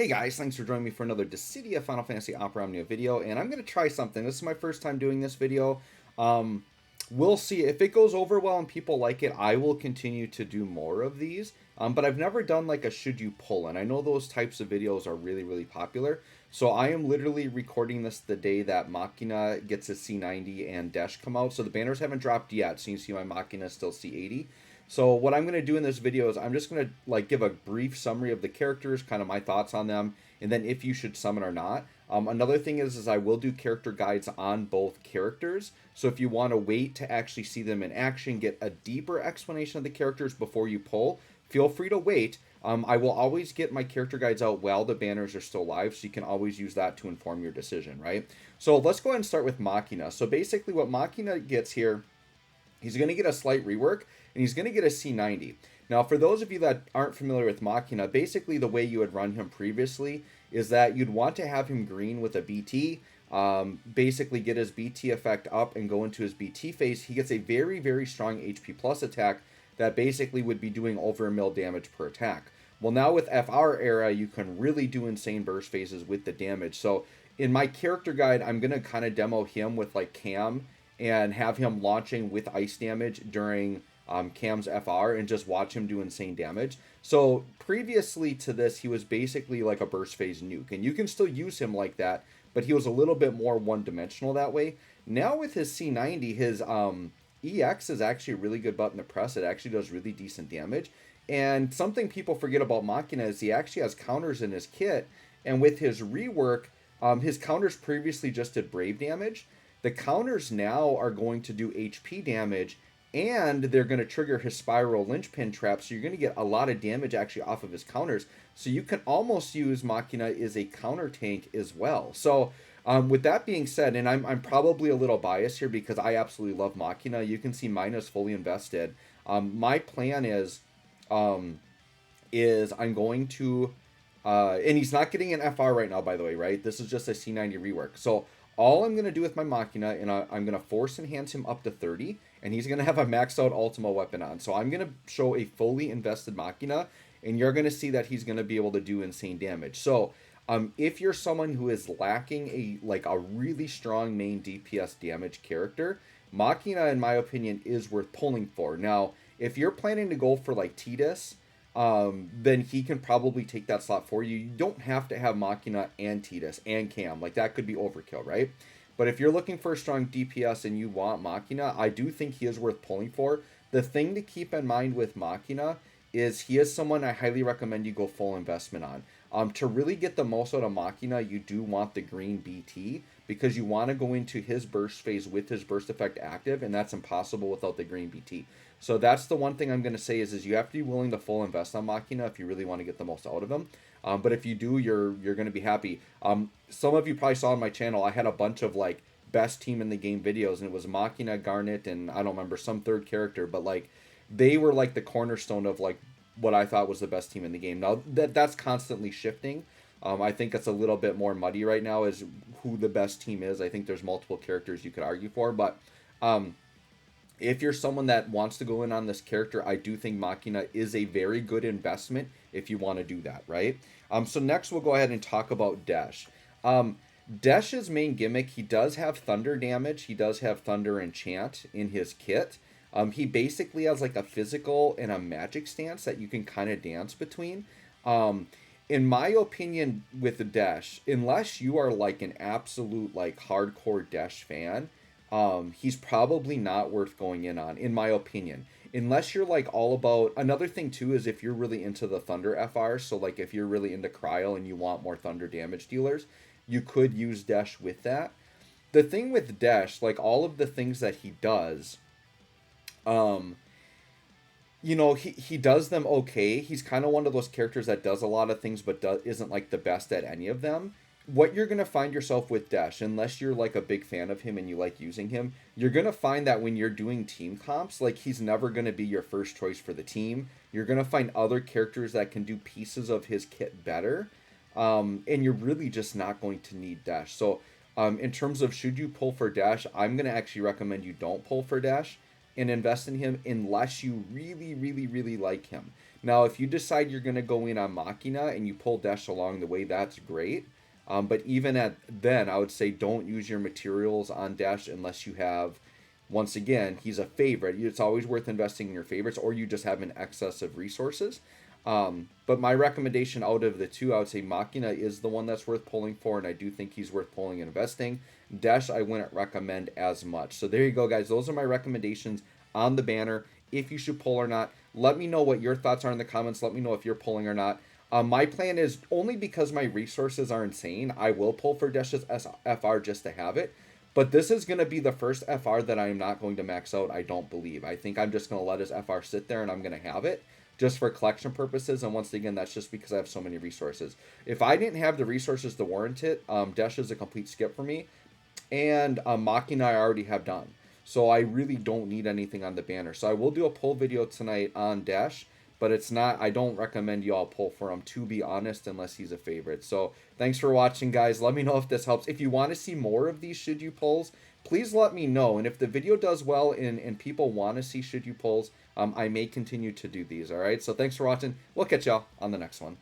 Hey guys, thanks for joining me for another Dissidia Final Fantasy Opera Omnia video, and I'm going to try something. This is my first time doing this video. Um, we'll see. If it goes over well and people like it, I will continue to do more of these. But I've never done like a should you pull, and I know those types of videos are really, really popular. So I am literally recording this the day that Machina gets his C90 and Desch come out. So the banners haven't dropped yet, so you see my Machina is still C80. So what I'm going to do in this video is I'm just going to like give a brief summary of the characters, kind of my thoughts on them, and then if you should summon or not. Another thing is I will do character guides on both characters. So if you want to wait to actually see them in action, get a deeper explanation of the characters before you pull, feel free to wait. I will always get my character guides out while the banners are still live, so you can always use that to inform your decision, right? So let's go ahead and start with Machina. So basically what Machina gets here, he's going to get a slight rework, and he's going to get a C90. Now, for those of you that aren't familiar with Machina, basically the way you would run him previously is that you'd want to have him green with a BT, basically get his BT effect up and go into his BT phase. He gets a very, very strong HP plus attack that basically would be doing over a mil damage per attack. Well, now with FR era, you can really do insane burst phases with the damage. So in my character guide, I'm going to kind of demo him with like Cam and have him launching with ice damage during Cam's FR and just watch him do insane damage. So previously to this, he was basically like a burst phase nuke, and you can still use him like that, but he was a little bit more one-dimensional that way. Now with his C90, his EX is actually a really good button to press. It actually does really decent damage. And something people forget about Machina is he actually has counters in his kit, and with his rework, his counters previously just did Brave damage. The counters now are going to do HP damage, and they're going to trigger his Spiral Linchpin trap, so you're going to get a lot of damage actually off of his counters. So you can almost use Machina as a counter tank as well. So with that being said, and I'm probably a little biased here because I absolutely love Machina. You can see mine is fully invested. My plan is I'm going to, and he's not getting an FR right now, by the way, right? This is just a C90 rework. So all I'm going to do with my Machina, and I'm going to force enhance him up to 30, and he's going to have a maxed out Ultima weapon on. So I'm going to show a fully invested Machina, and you're going to see that he's going to be able to do insane damage. So if you're someone who is lacking a really strong main DPS damage character, Machina, in my opinion, is worth pulling for. Now, if you're planning to go for like Tidus, then he can probably take that slot for you. You don't have to have Machina and Tidus and Cam. Like, that could be overkill, right? But if you're looking for a strong DPS and you want Machina, I do think he is worth pulling for. The thing to keep in mind with Machina is he is someone I highly recommend you go full investment on. To really get the most out of Machina, you do want the green BT, because you want to go into his burst phase with his burst effect active, and that's impossible without the green BT. So that's the one thing I'm going to say is you have to be willing to full invest on Machina if you really want to get the most out of him. But if you do, you're going to be happy. Some of you probably saw on my channel, I had a bunch of like best team in the game videos, and it was Machina, Garnet, and I don't remember some third character, but like they were like the cornerstone of like what I thought was the best team in the game. Now that's constantly shifting. I think it's a little bit more muddy right now as who the best team is. I think there's multiple characters you could argue for, but if you're someone that wants to go in on this character, I do think Machina is a very good investment if you want to do that, right? So next we'll go ahead and talk about Desch. Desch's main gimmick, he does have thunder damage. He does have thunder enchant in his kit. He basically has like a physical and a magic stance that you can kind of dance between. In my opinion with the Desch, unless you are like an absolute like hardcore Desch fan, he's probably not worth going in my opinion. Unless you're like all about, another thing too is if you're really into the Thunder FR, so like if you're really into Cryo and you want more Thunder damage dealers, you could use Desch with that. The thing with Desch, like all of the things that he does, you know, he does them okay. He's kind of one of those characters that does a lot of things but isn't like the best at any of them. What you're going to find yourself with Desch, unless you're like a big fan of him and you like using him, you're going to find that when you're doing team comps, like he's never going to be your first choice for the team. You're going to find other characters that can do pieces of his kit better. And you're really just not going to need Desch. So in terms of should you pull for Desch, I'm going to actually recommend you don't pull for Desch. and invest in him unless you really, really, really like him. Now, if you decide you're going to go in on Machina and you pull Desch along the way, that's great. But even at then, I would say don't use your materials on Desch unless you have, once again, he's a favorite. It's always worth investing in your favorites, or you just have an excess of resources. But my recommendation out of the two, I would say Machina is the one that's worth pulling for, and I do think he's worth pulling and investing. Desch, I wouldn't recommend as much. So there you go, guys. Those are my recommendations on the banner. If you should pull or not, let me know what your thoughts are in the comments. Let me know if you're pulling or not. My plan is only because my resources are insane, I will pull for Desch's FR just to have it. But this is going to be the first FR that I am not going to max out, I don't believe. I think I'm just going to let his FR sit there and I'm going to have it just for collection purposes. And once again, that's just because I have so many resources. If I didn't have the resources to warrant it, Desch is a complete skip for me. And Machina I already have done. So I really don't need anything on the banner. So I will do a pull video tonight on Desch, but it's not, I don't recommend you all pull for him, to be honest, unless he's a favorite. So thanks for watching, guys. Let me know if this helps. If you want to see more of these should you pulls, please let me know. And if the video does well and people want to see should you pulls, I may continue to do these. All right. So thanks for watching. We'll catch y'all on the next one.